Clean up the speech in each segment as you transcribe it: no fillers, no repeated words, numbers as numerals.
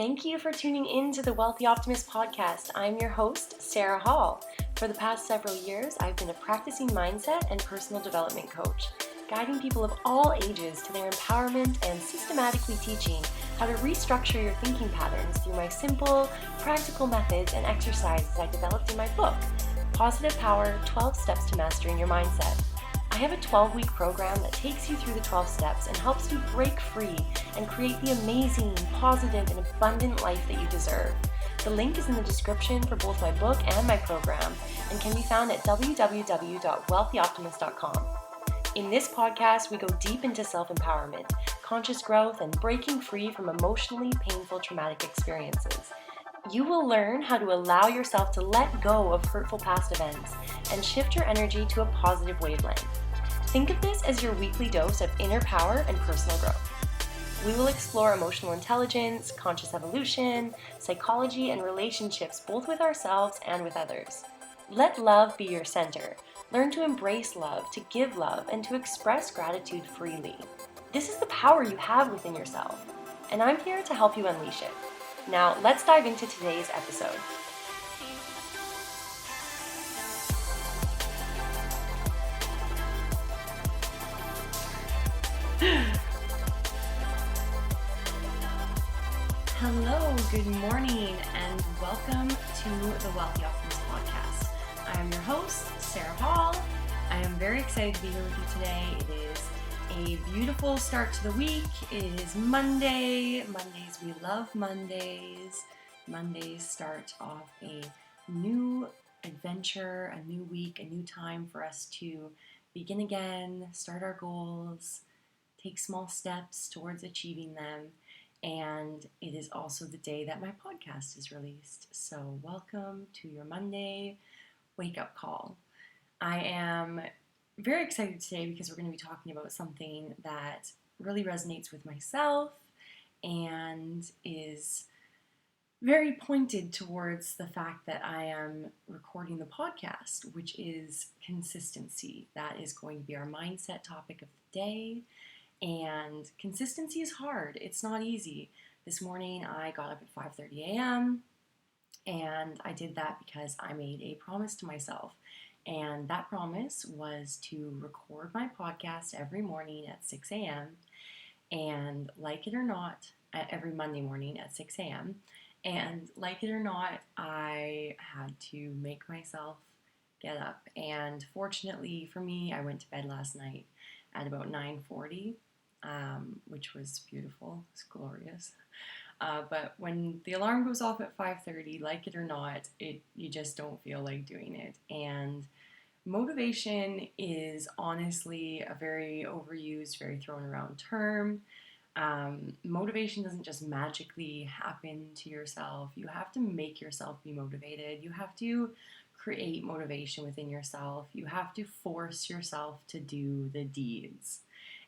Thank you for tuning in to the Wealthy Optimist podcast. I'm your host, Sarah Hall. For the past several years, I've been a practicing mindset and personal development coach, guiding people of all ages to their empowerment and systematically teaching how to restructure your thinking patterns through my simple, practical methods and exercises I developed in my book, Positive Power: 12 Steps to Mastering Your Mindset. I have a 12-week program that takes you through the 12 steps and helps you break free and create the amazing, positive, and abundant life that you deserve. The link is in the description for both my book and my program and can be found at www.wealthyoptimist.com. In this podcast, we go deep into self-empowerment, conscious growth, and breaking free from emotionally painful traumatic experiences. You will learn how to allow yourself to let go of hurtful past events and shift your energy to a positive wavelength. Think of this as your weekly dose of inner power and personal growth. We will explore emotional intelligence, conscious evolution, psychology, and relationships both with ourselves and with others. Let love be your center. Learn to embrace love, to give love, and to express gratitude freely. This is the power you have within yourself, and I'm here to help you unleash it. Now, let's dive into today's episode. Hello, good morning, and welcome to the Wealthy Optimist podcast. I am your host, Sarah Hall. I am very excited to be here with you today. It is a beautiful start to the week. It is Monday. Mondays, we love Mondays. Mondays start off a new adventure, a new week, a new time for us to begin again, start our goals, take small steps towards achieving them. And it is also the day that my podcast is released. So welcome to your Monday wake-up call. I am very excited today because we're going to be talking about something that really resonates with myself and is very pointed towards the fact that I am recording the podcast, which is consistency. That is going to be our mindset topic of the day. And consistency is hard. It's not easy. This morning I got up at 5:30 a.m. and I did that because I made a promise to myself. And that promise was to record my podcast every morning at 6 a.m. and like it or not, every Monday morning at 6 a.m. And like it or not, I had to make myself get up. And fortunately for me, I went to bed last night at about 9:40. Which was beautiful. It's glorious. But when the alarm goes off at 5:30, like it or not, you just don't feel like doing it. And motivation is honestly a very overused, very thrown around term. Motivation doesn't just magically happen to yourself. You have to make yourself be motivated. You have to create motivation within yourself. You have to force yourself to do the deeds.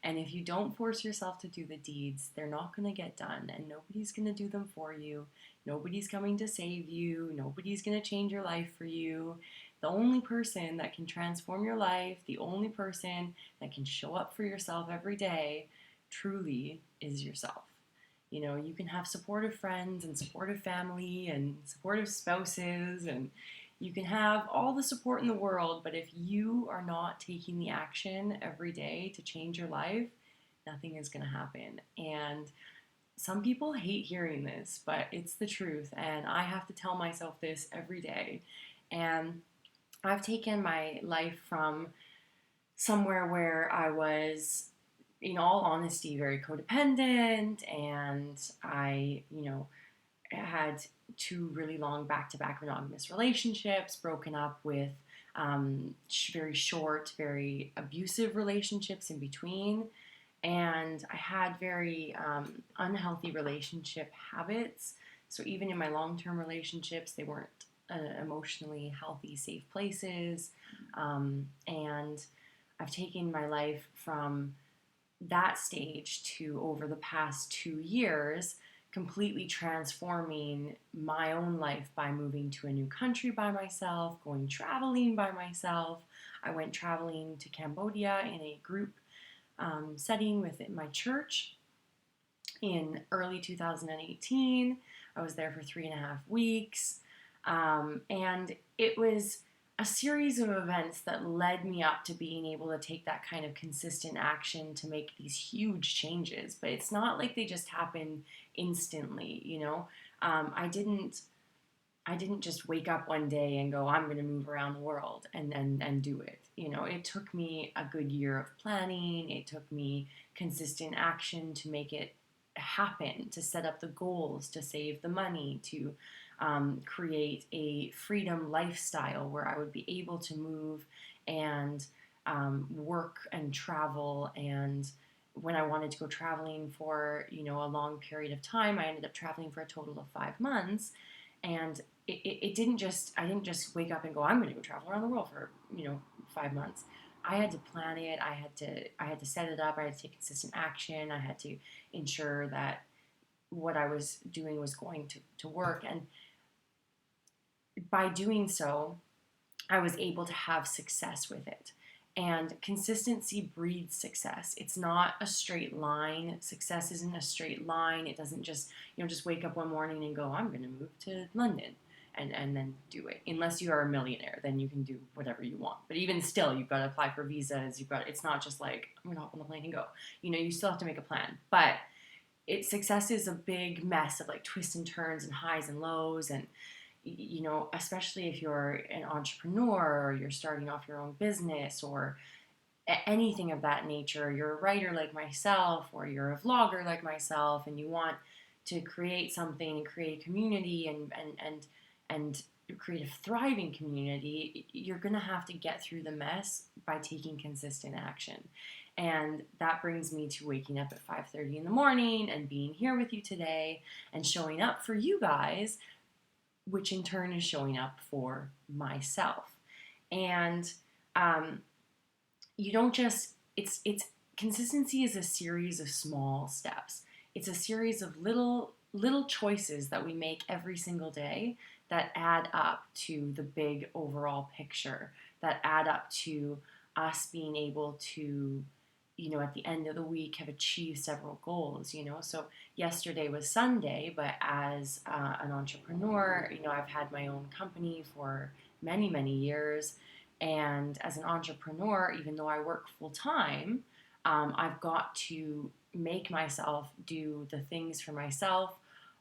And if you don't force yourself to do the deeds, they're not going to get done, and nobody's going to do them for you. Nobody's coming to save you. Nobody's going to change your life for you. The only person that can transform your life, the only person that can show up for yourself every day, truly is yourself. You know, you can have supportive friends and supportive family and supportive spouses, and you can have all the support in the world, but if you are not taking the action every day to change your life, nothing is going to happen. And some people hate hearing this, but it's the truth, and I have to tell myself this every day. And I've taken my life from somewhere where I was, in all honesty, very codependent, and I, had two really long back-to-back monogamous relationships, broken up with very short, very abusive relationships in between, and I had very unhealthy relationship habits. So even in my long-term relationships, they weren't emotionally healthy, safe places, and I've taken my life from that stage to, over the past 2 years, completely transforming my own life by moving to a new country by myself, going traveling by myself. I went traveling to Cambodia in a group setting within my church in early 2018. I was there for 3.5 weeks. And it was a series of events that led me up to being able to take that kind of consistent action to make these huge changes. But it's not like they just happen instantly, you know. I didn't just wake up one day and go, I'm going to move around the world and do it. You know, it took me a good year of planning. It took me consistent action to make it happen, to set up the goals, to save the money, to create a freedom lifestyle where I would be able to move and work and travel. And when I wanted to go traveling for, you know, a long period of time, I ended up traveling for a total of 5 months. And it didn't just, I didn't just wake up and go, I'm going to go travel around the world for, you know, 5 months. I had to plan it. I had to set it up. I had to take consistent action. I had to ensure that what I was doing was going to work. And by doing so, I was able to have success with it. And consistency breeds success. It's not a straight line. Success isn't a straight line. It doesn't just, you know, just wake up one morning and go, I'm going to move to London and then do it. Unless you are a millionaire, then you can do whatever you want. But even still, you've got to apply for visas. It's not just like, I'm going to hop on the plane and go. You know, you still have to make a plan. But success is a big mess of like twists and turns and highs and lows. And you know, especially if you're an entrepreneur or you're starting off your own business or anything of that nature, you're a writer like myself or you're a vlogger like myself and you want to create something and create a community and create a thriving community, you're going to have to get through the mess by taking consistent action. And that brings me to waking up at 5:30 in the morning and being here with you today and showing up for you guys, which in turn is showing up for myself. And you don't just, it's consistency is a series of small steps. It's a series of little choices that we make every single day that add up to the big overall picture, that add up to us being able to, you know, at the end of the week have achieved several goals, you know. So yesterday was Sunday, but as an entrepreneur, you know, I've had my own company for many, many years. And as an entrepreneur, even though I work full time, I've got to make myself do the things for myself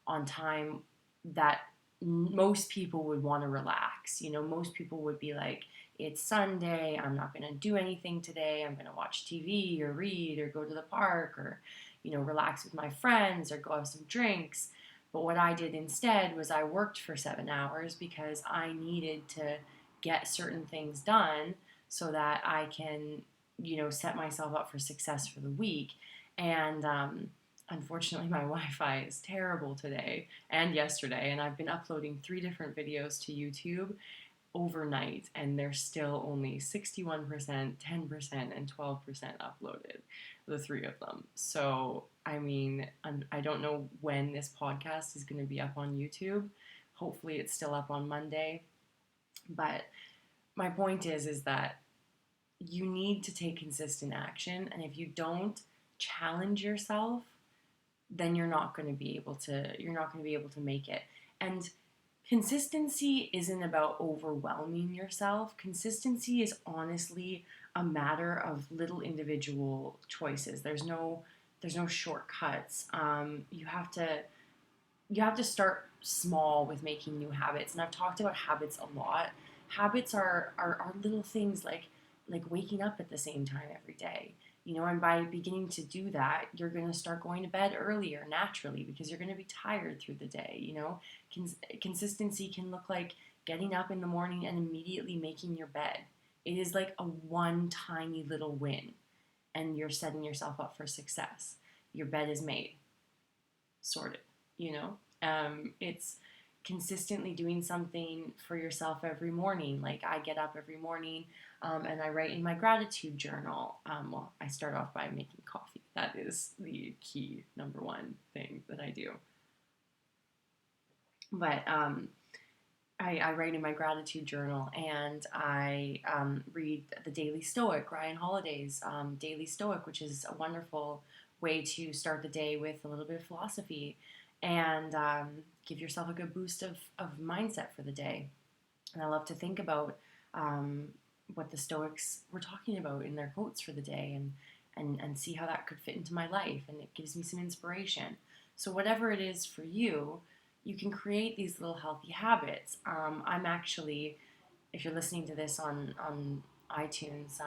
on time that most people would want to relax. You know, most people would be like, it's Sunday, I'm not going to do anything today, I'm going to watch TV or read or go to the park or, you know, relax with my friends or go have some drinks. But what I did instead was I worked for 7 hours because I needed to get certain things done so that I can, you know, set myself up for success for the week. And unfortunately, my Wi-Fi is terrible today and yesterday, and I've been uploading 3 different videos to YouTube overnight, and they're still only 61%, 10%, and 12% uploaded, the 3 of them. So, I mean, I don't know when this podcast is going to be up on YouTube. Hopefully it's still up on Monday. But my point is that you need to take consistent action, and if you don't challenge yourself, then you're not going to be able to make it. And consistency isn't about overwhelming yourself. Consistency is honestly a matter of little individual choices. There's no shortcuts. You have to start small with making new habits. And I've talked about habits a lot. Habits are little things like waking up at the same time every day. You know, and by beginning to do that, you're going to start going to bed earlier naturally because you're going to be tired through the day. You know, consistency can look like getting up in the morning and immediately making your bed. It is like a one tiny little win, and you're setting yourself up for success. Your bed is made, sorted, you know. It's consistently doing something for yourself every morning. Like I get up every morning and I write in my gratitude journal. Well, I start off by making coffee. That is the key number one thing that I do. But I write in my gratitude journal, and I read the Daily Stoic, Ryan Holiday's Daily Stoic, which is a wonderful way to start the day with a little bit of philosophy. and give yourself a good boost of mindset for the day. And I love to think about what the Stoics were talking about in their quotes for the day, and see how that could fit into my life, and it gives me some inspiration. So whatever it is for you, you can create these little healthy habits. I'm actually, if you're listening to this on iTunes,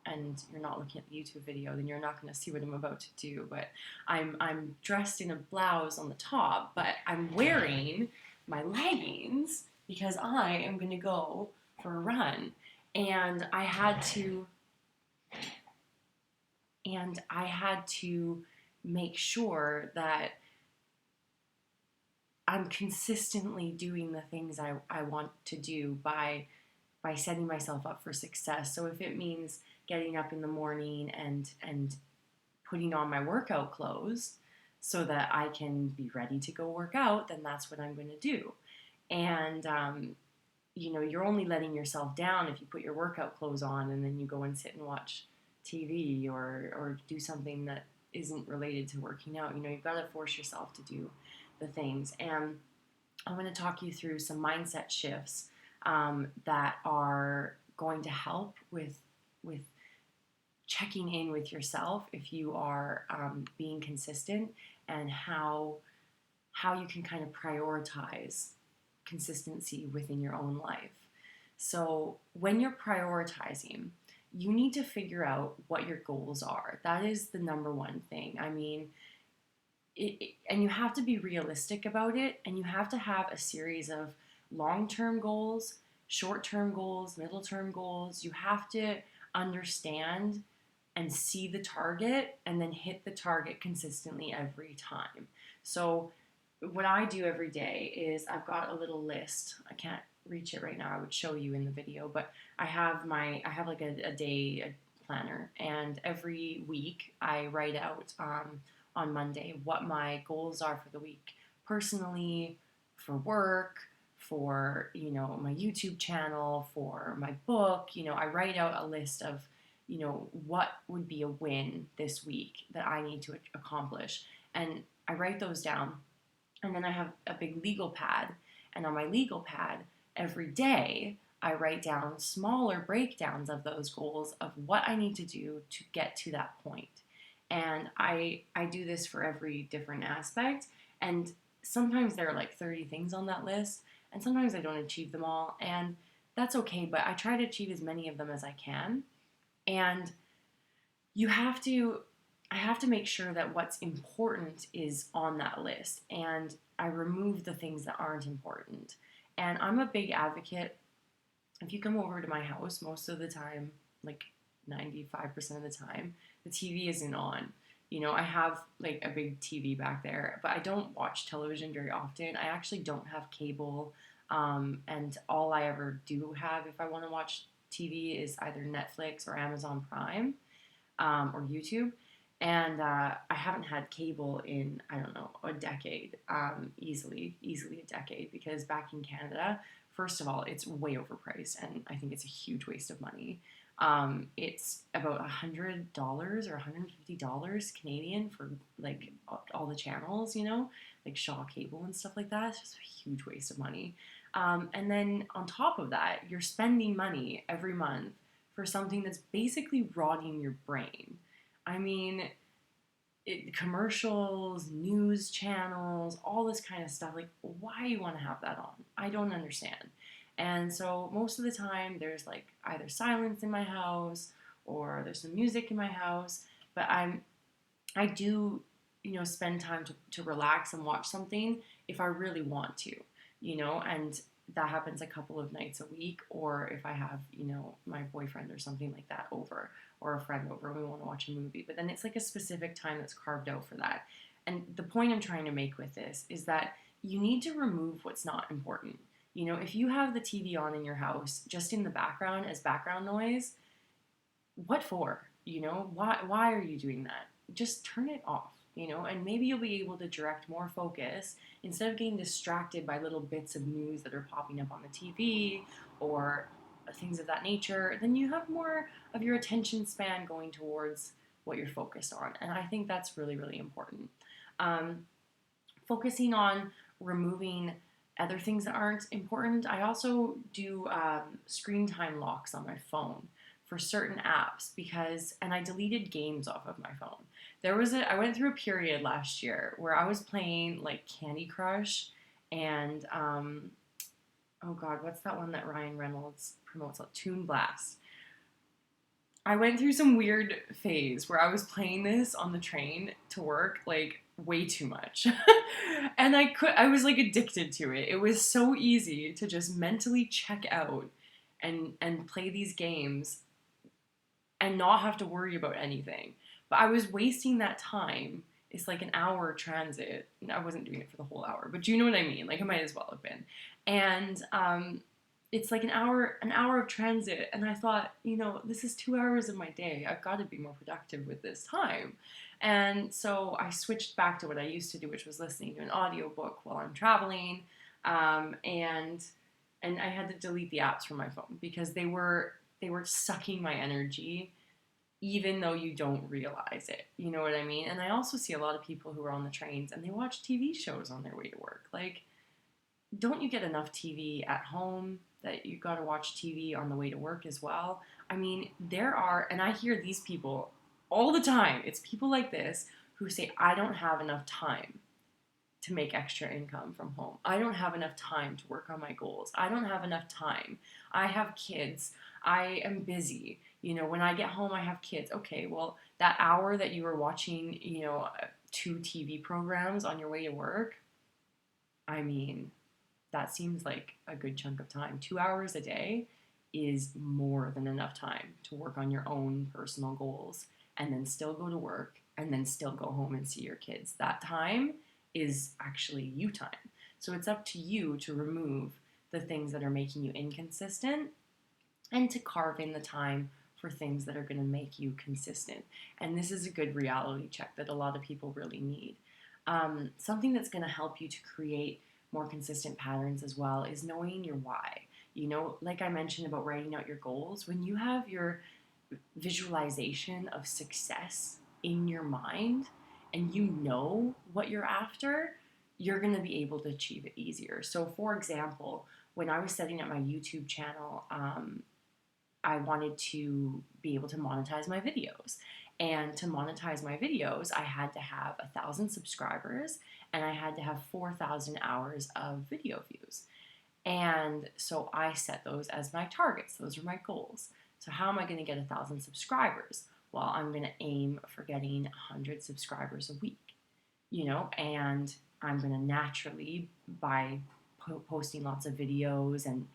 and you're not looking at the YouTube video, then you're not going to see what I'm about to do. But I'm dressed in a blouse on the top, but I'm wearing my leggings because I am going to go for a run, and I had to make sure that I'm consistently doing the things I want to do by setting myself up for success. So if it means getting up in the morning and putting on my workout clothes so that I can be ready to go work out, then that's what I'm going to do. And you're only letting yourself down if you put your workout clothes on and then you go and sit and watch TV or do something that isn't related to working out. You've got to force yourself to do the things. And I'm going to talk you through some mindset shifts that are going to help with checking in with yourself if you are being consistent, and how you can kind of prioritize consistency within your own life. So when you're prioritizing, you need to figure out what your goals are. That is the number one thing. I mean, and you have to be realistic about it, and you have to have a series of long-term goals, short-term goals, middle-term goals. You have to understand and see the target and then hit the target consistently every time. So what I do every day is I've got a little list. I can't reach it right now. I would show you in the video, but I have like a day planner, and every week I write out on Monday what my goals are for the week, personally, for work, for my YouTube channel, for my book. I write out a list of what would be a win this week that I need to accomplish, and I write those down. And then I have a big legal pad, and on my legal pad every day I write down smaller breakdowns of those goals, of what I need to do to get to that point. And I do this for every different aspect, and sometimes there are like 30 things on that list, and sometimes I don't achieve them all, and that's okay, but I try to achieve as many of them as I can. And I have to make sure that what's important is on that list, and I remove the things that aren't important. And I'm a big advocate. If you come over to my house, most of the time, like 95% of the time, the TV isn't on. I have like a big TV back there, but I don't watch television very often. I actually don't have cable, and all I ever do have if I want to watch TV is either Netflix or Amazon Prime, or YouTube. And I haven't had cable in, I don't know, a decade, easily a decade, because back in Canada, first of all, it's way overpriced, and I think it's a huge waste of money. It's about $100 or $150 Canadian for like all the channels, like Shaw Cable and stuff like that. It's just a huge waste of money. And then on top of that, you're spending money every month for something that's basically rotting your brain. I mean, commercials, news channels, all this kind of stuff. Like, why you want to have that on? I don't understand. And so most of the time, there's like either silence in my house or there's some music in my house. But I do, spend time to relax and watch something if I really want to, and that happens a couple of nights a week, or if I have, my boyfriend or something like that over, or a friend over, and we want to watch a movie. But then it's like a specific time that's carved out for that. And the point I'm trying to make with this is that you need to remove what's not important. If you have the TV on in your house, just in the background as background noise, what for? Why are you doing that? Just turn it off. And maybe you'll be able to direct more focus instead of getting distracted by little bits of news that are popping up on the TV or things of that nature. Then you have more of your attention span going towards what you're focused on. And I think that's really, really important. focusing on removing other things that aren't important. I also do screen time locks on my phone for certain apps and I deleted games off of my phone. I went through a period last year where I was playing like Candy Crush and oh God, what's that one that Ryan Reynolds promotes? Toon Blast. I went through some weird phase where I was playing this on the train to work, like way too much. And I was like addicted to it. It was so easy to just mentally check out and play these games and not have to worry about anything. But I was wasting that time. It's like an hour transit. I wasn't doing it for the whole hour, but you know what I mean? Like it might as well have been. And it's like an hour of transit, and I thought, this is 2 hours of my day. I've got to be more productive with this time. And so I switched back to what I used to do, which was listening to an audiobook while I'm traveling. And I had to delete the apps from my phone because they were sucking my energy, even though you don't realize it. You know what I mean? And I also see a lot of people who are on the trains and they watch TV shows on their way to work. Like, don't you get enough TV at home that you got to watch TV on the way to work as well? I mean, and I hear these people all the time. It's people like this who say, I don't have enough time to make extra income from home. I don't have enough time to work on my goals. I don't have enough time. I have kids. I am busy. When I get home, I have kids. Okay, well, that hour that you were watching, 2 TV programs on your way to work, I mean, that seems like a good chunk of time. 2 hours a day is more than enough time to work on your own personal goals and then still go to work and then still go home and see your kids. That time is actually you time. So it's up to you to remove the things that are making you inconsistent and to carve in the time for things that are going to make you consistent. And this is a good reality check that a lot of people really need. Something that's going to help you to create more consistent patterns as well is knowing your why. Like I mentioned about writing out your goals, when you have your visualization of success in your mind and you know what you're after, you're going to be able to achieve it easier. So for example, when I was setting up my YouTube channel, I wanted to be able to monetize my videos. And to monetize my videos, I had to have 1,000 subscribers and I had to have 4,000 hours of video views. And so I set those as my targets. Those are my goals. So how am I going to get 1,000 subscribers? Well, I'm going to aim for getting 100 subscribers a week, and I'm going to naturally, by posting lots of videos and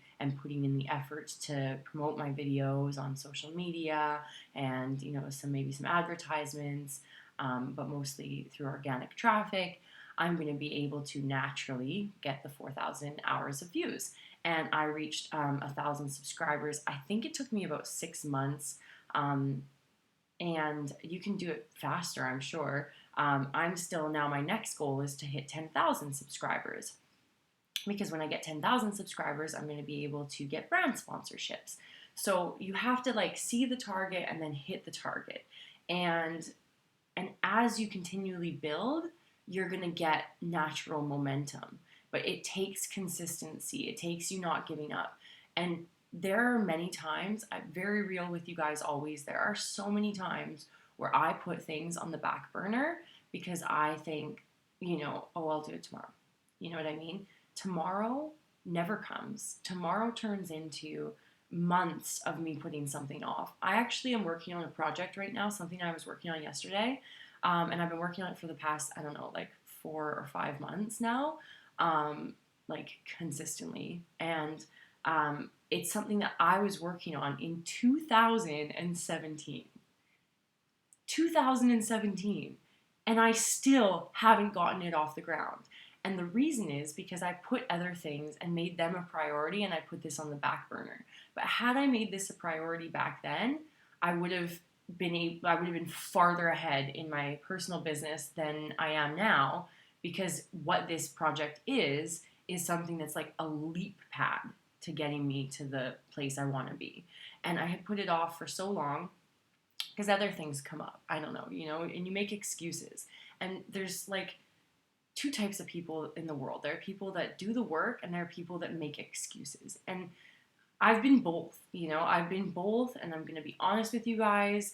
putting in the efforts to promote my videos on social media and, maybe some advertisements, but mostly through organic traffic, I'm going to be able to naturally get the 4,000 hours of views. And I reached 1,000 subscribers. I think it took me about 6 months. And you can do it faster, I'm sure. I'm still now, my next goal is to hit 10,000 subscribers. Because when I get 10,000 subscribers, I'm going to be able to get brand sponsorships. So you have to see the target and then hit the target. And as you continually build, you're going to get natural momentum. But it takes consistency. It takes you not giving up. And there are many times, I'm very real with you guys always, there are so many times where I put things on the back burner because I think, I'll do it tomorrow. You know what I mean? Tomorrow never comes. Tomorrow turns into months of me putting something off. I actually am working on a project right now, something I was working on yesterday, and I've been working on it for the past, 4 or 5 months now, consistently. And it's something that I was working on in 2017. 2017. And I still haven't gotten it off the ground. And the reason is because I put other things and made them a priority, and I put this on the back burner. But had I made this a priority back then, I would have been farther ahead in my personal business than I am now, because what this project is something that's like a leap pad to getting me to the place I want to be. And I had put it off for so long because other things come up. I don't know, and you make excuses. And there's two types of people in the world. There are people that do the work, and there are people that make excuses. And I've been both, I've been both, and I'm going to be honest with you guys,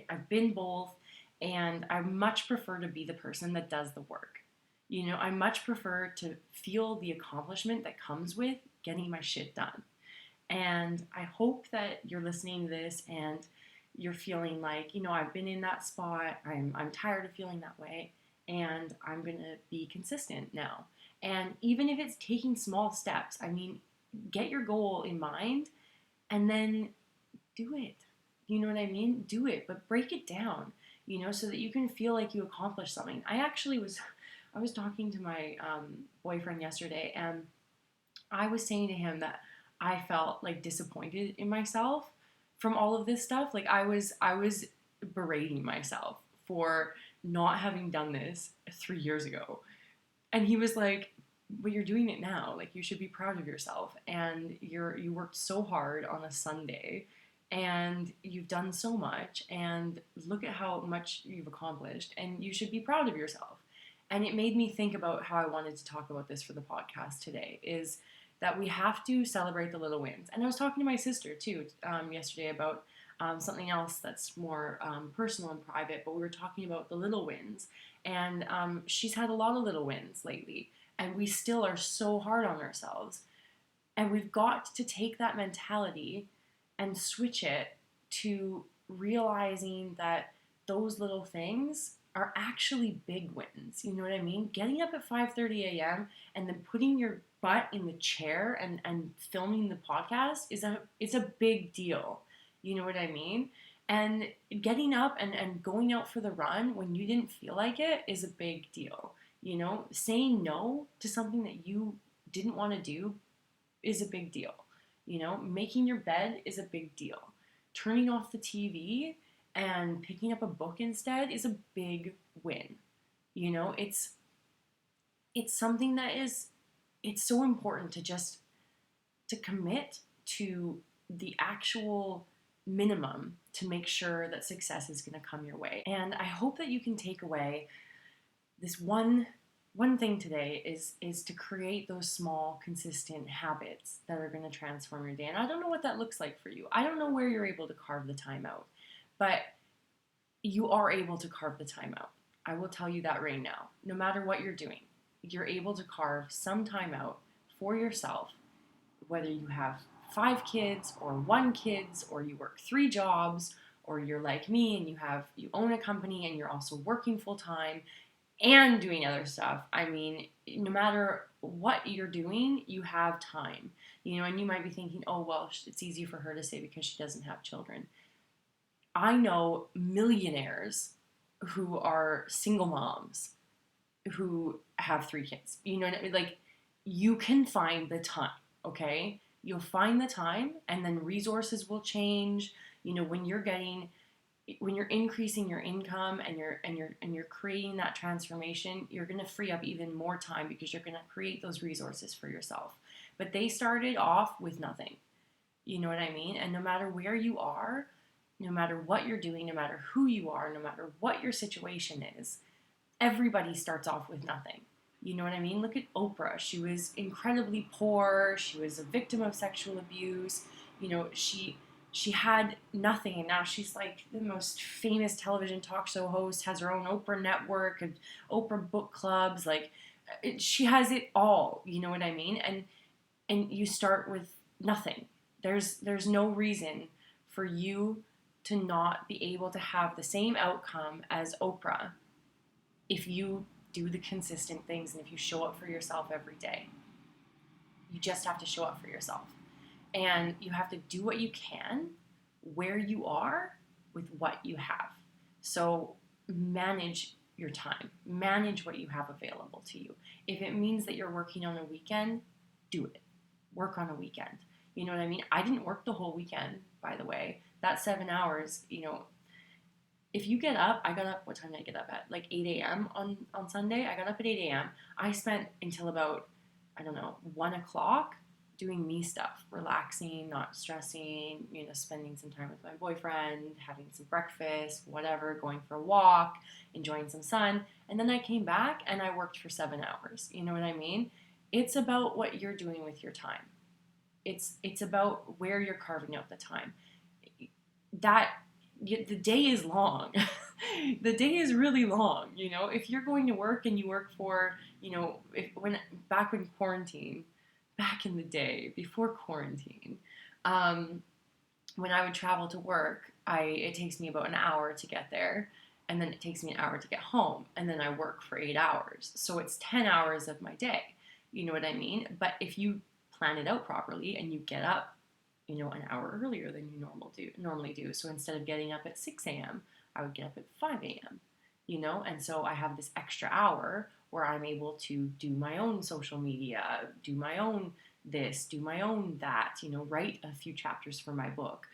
I've been both, and I much prefer to be the person that does the work. I much prefer to feel the accomplishment that comes with getting my shit done. And I hope that you're listening to this and you're feeling like, I've been in that spot, I'm tired of feeling that way, and I'm going to be consistent now. And even if it's taking small steps, get your goal in mind and then do it. You know what I mean? Do it, but break it down, so that you can feel like you accomplished something. I was talking to my boyfriend yesterday, and I was saying to him that I felt like disappointed in myself from all of this stuff. Like I was berating myself for not having done this 3 years ago. And he was like, but you're doing it now. Like, you should be proud of yourself. And you worked so hard on a Sunday, and you've done so much, and look at how much you've accomplished, and you should be proud of yourself. And it made me think about how I wanted to talk about this for the podcast today, is that we have to celebrate the little wins. And I was talking to my sister too yesterday about something else that's more personal and private, but we were talking about the little wins. And she's had a lot of little wins lately, and we still are so hard on ourselves. And we've got to take that mentality and switch it to realizing that those little things are actually big wins. You know what I mean? Getting up at 5:30 a.m. and then putting your butt in the chair and filming the podcast it's a big deal. You know what I mean? And getting up and going out for the run when you didn't feel like it is a big deal. Saying no to something that you didn't want to do is a big deal. Making your bed is a big deal. Turning off the TV and picking up a book instead is a big win. It's something that it's so important to commit to the actual minimum to make sure that success is going to come your way. And I hope that you can take away this one thing today is to create those small, consistent habits that are going to transform your day. And I don't know what that looks like for you. I don't know where you're able to carve the time out, but you are able to carve the time out. I will tell you that right now. No matter what you're doing, you're able to carve some time out for yourself, whether you have 5 kids or 1 kid, or you work 3 jobs, or you're like me and you own a company and you're also working full time and doing other stuff. No matter what you're doing, you have time. And you might be thinking, oh, well, it's easy for her to say because she doesn't have children. I know millionaires who are single moms who have 3 kids. You know what I mean? Like, you can find the time, okay? You'll find the time, and then resources will change. When you're increasing your income and you're creating that transformation, you're going to free up even more time because you're going to create those resources for yourself. But they started off with nothing. You know what I mean? And no matter where you are, no matter what you're doing, no matter who you are, no matter what your situation is, everybody starts off with nothing. You know what I mean? Look at Oprah. She was incredibly poor. She was a victim of sexual abuse. She had nothing, and now she's like the most famous television talk show host, has her own Oprah network and Oprah book clubs. Like, she has it all. You know what I mean? And you start with nothing. There's no reason for you to not be able to have the same outcome as Oprah if you do the consistent things and if you show up for yourself every day. You just have to show up for yourself. And you have to do what you can where you are with what you have. So manage your time. Manage what you have available to you. If it means that you're working on a weekend, do it. Work on a weekend. You know what I mean? I didn't work the whole weekend, by the way. That 7 hours, if you get up, I got up, what time did I get up at? Like 8 a.m. on Sunday. I got up at 8 a.m. I spent until about, 1 o'clock doing me stuff, relaxing, not stressing, spending some time with my boyfriend, having some breakfast, whatever, going for a walk, enjoying some sun. and then I came back and I worked for 7 hours. You know what I mean? It's about what you're doing with your time. It's about where you're carving out the time. The day is long. The day is really long. If you're going to work and you work for, back in the day before quarantine, when I would travel to work, it takes me about an hour to get there, and then it takes me an hour to get home, and then I work for 8 hours. So it's 10 hours of my day. You know what I mean? But if you plan it out properly and you get up, an hour earlier than you normally do. So instead of getting up at 6 a.m., I would get up at 5 a.m., and so I have this extra hour where I'm able to do my own social media, do my own this, do my own that, write a few chapters for my book,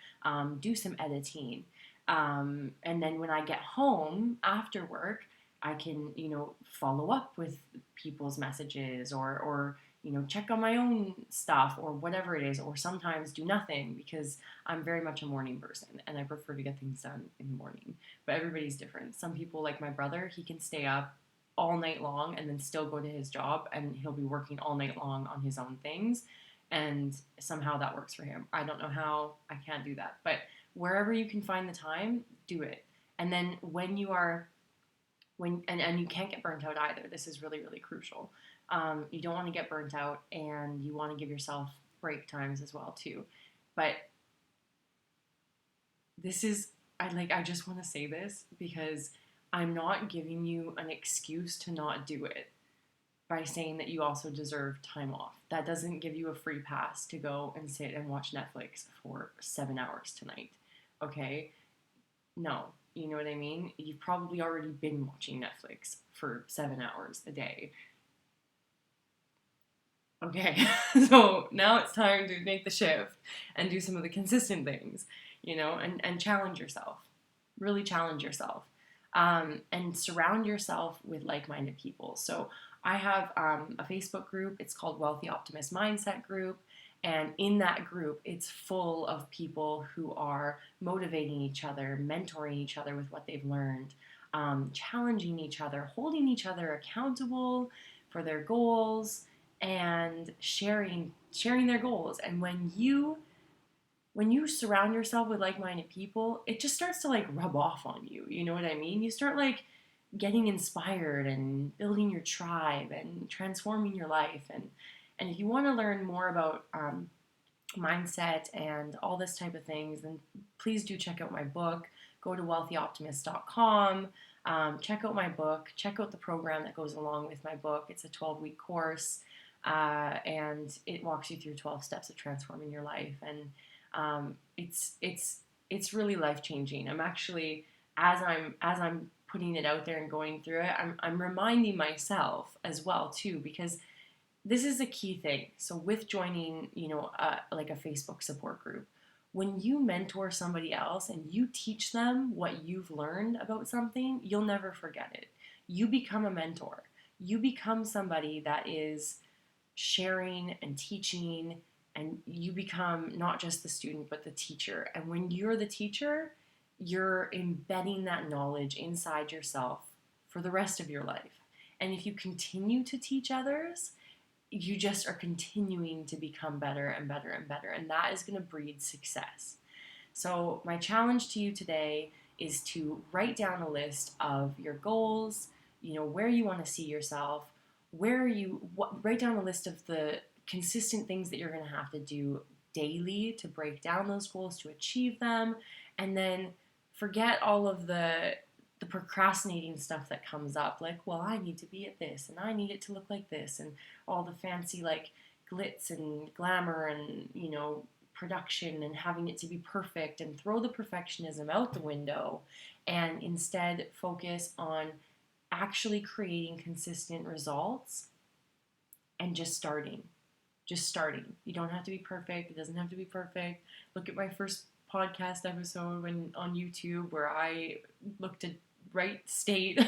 do some editing. And then when I get home after work, I can, follow up with people's messages or check on my own stuff or whatever it is, or sometimes do nothing because I'm very much a morning person and I prefer to get things done in the morning. But everybody's different. Some people, like my brother, he can stay up all night long and then still go to his job, and he'll be working all night long on his own things, and somehow that works for him. I don't know how. I can't do that. But wherever you can find the time, do it. And then and you can't get burnt out either. This is really, really crucial. You don't want to get burnt out, and you want to give yourself break times as well too. But I just want to say this because I'm not giving you an excuse to not do it by saying that you also deserve time off. That doesn't give you a free pass to go and sit and watch Netflix for 7 hours tonight. Okay? No. You know what I mean? You've probably already been watching Netflix for 7 hours a day. Okay, so now it's time to make the shift and do some of the consistent things, and challenge yourself. Really challenge yourself. And surround yourself with like-minded people. So I have a Facebook group. It's called Wealthy Optimist Mindset Group. And in that group, it's full of people who are motivating each other, mentoring each other with what they've learned, challenging each other, holding each other accountable for their goals, and sharing their goals. And when you surround yourself with like-minded people, it just starts to rub off on you. You know what I mean? You start getting inspired and building your tribe and transforming your life. And if you want to learn more about mindset and all this type of things, then please do check out my book. Go to wealthyoptimist.com. Check out my book. Check out the program that goes along with my book. It's a 12-week course, and it walks you through 12 steps of transforming your life. And it's really life-changing. I'm actually, as I'm putting it out there and going through it, I'm reminding myself as well too, because this is a key thing. So with joining, a Facebook support group, when you mentor somebody else and you teach them what you've learned about something, you'll never forget it. You become a mentor. You become somebody that is sharing and teaching, and you become not just the student, but the teacher. And when you're the teacher, you're embedding that knowledge inside yourself for the rest of your life. And if you continue to teach others, you just are continuing to become better and better and better. And that is going to breed success. So my challenge to you today is to write down a list of your goals, where you want to see yourself, write down a list of the consistent things that you're going to have to do daily to break down those goals, to achieve them, and then forget all of the procrastinating stuff that comes up, I need to be at this, and I need it to look like this, and all the fancy glitz and glamour and production and having it to be perfect, and throw the perfectionism out the window and instead focus on actually creating consistent results and just starting. You don't have to be perfect. It doesn't have to be perfect. Look at my first podcast episode on YouTube where I looked at right state.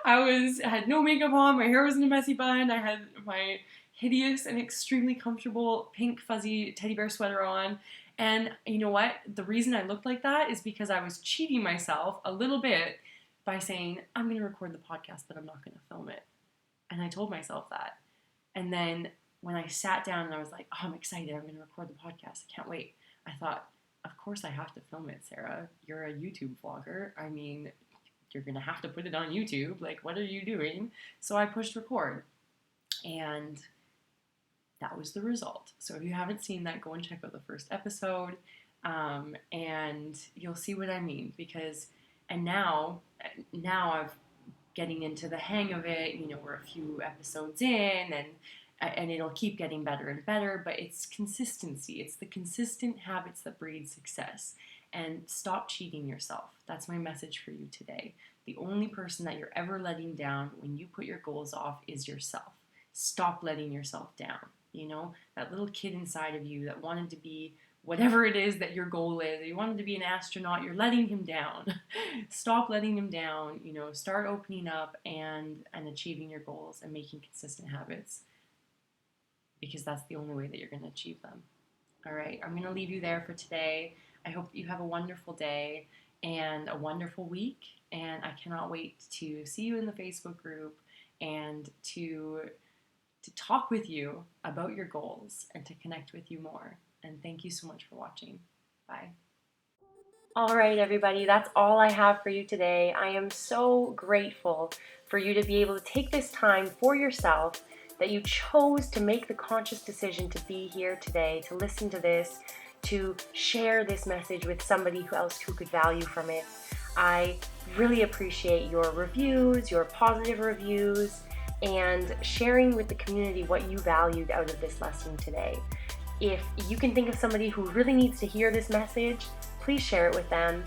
I had no makeup on, my hair was in a messy bun, I had my hideous and extremely comfortable pink fuzzy teddy bear sweater on, and you know what? The reason I looked like that is because I was cheating myself a little bit by saying, I'm going to record the podcast, but I'm not going to film it. And I told myself that. And then when I sat down and I was like, oh, I'm excited, I'm going to record the podcast, I can't wait. I thought, of course I have to film it, Sarah. You're a YouTube vlogger. I mean, you're going to have to put it on YouTube. Like, what are you doing? So I pushed record. And that was the result. So if you haven't seen that, go and check out the first episode. And you'll see what I mean. And now I've getting into the hang of it. You know, we're a few episodes in, and it'll keep getting better and better, but it's consistency. It's the consistent habits that breed success. And stop cheating yourself. That's my message for you today. The only person that you're ever letting down when you put your goals off is yourself. Stop letting yourself down. You know, that little kid inside of you that wanted to be whatever it is that your goal is. You wanted to be an astronaut, you're letting him down. Stop letting him down. You know, start opening up and achieving your goals and making consistent habits, because that's the only way that you're going to achieve them. All right, I'm going to leave you there for today. I hope that you have a wonderful day and a wonderful week, and I cannot wait to see you in the Facebook group and to talk with you about your goals and to connect with you more. And thank you so much for watching. Bye. All right, everybody, that's all I have for you today. I am so grateful for you to be able to take this time for yourself, that you chose to make the conscious decision to be here today, to listen to this, to share this message with somebody else who could value from it. I really appreciate your reviews, your positive reviews, and sharing with the community what you valued out of this lesson today. If you can think of somebody who really needs to hear this message, please share it with them.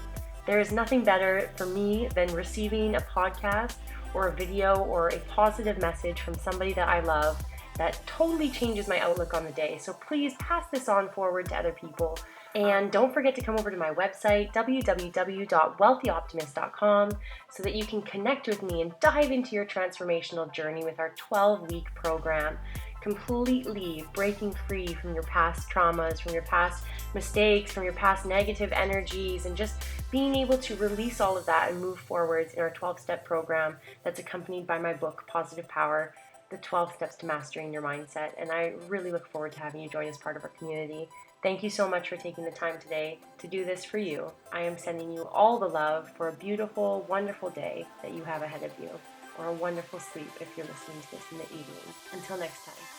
There is nothing better for me than receiving a podcast or a video or a positive message from somebody that I love that totally changes my outlook on the day. So please pass this on forward to other people. And don't forget to come over to my website, www.wealthyoptimist.com, so that you can connect with me and dive into your transformational journey with our 12-week program, completely breaking free from your past traumas, from your past mistakes, from your past negative energies, and just being able to release all of that and move forwards in our 12-step program that's accompanied by my book, Positive Power, the 12 Steps to Mastering Your Mindset. And I really look forward to having you join as part of our community. Thank you so much for taking the time today to do this for you. I am sending you all the love for a beautiful, wonderful day that you have ahead of you, or a wonderful sleep if you're listening to this in the evening. Until next time.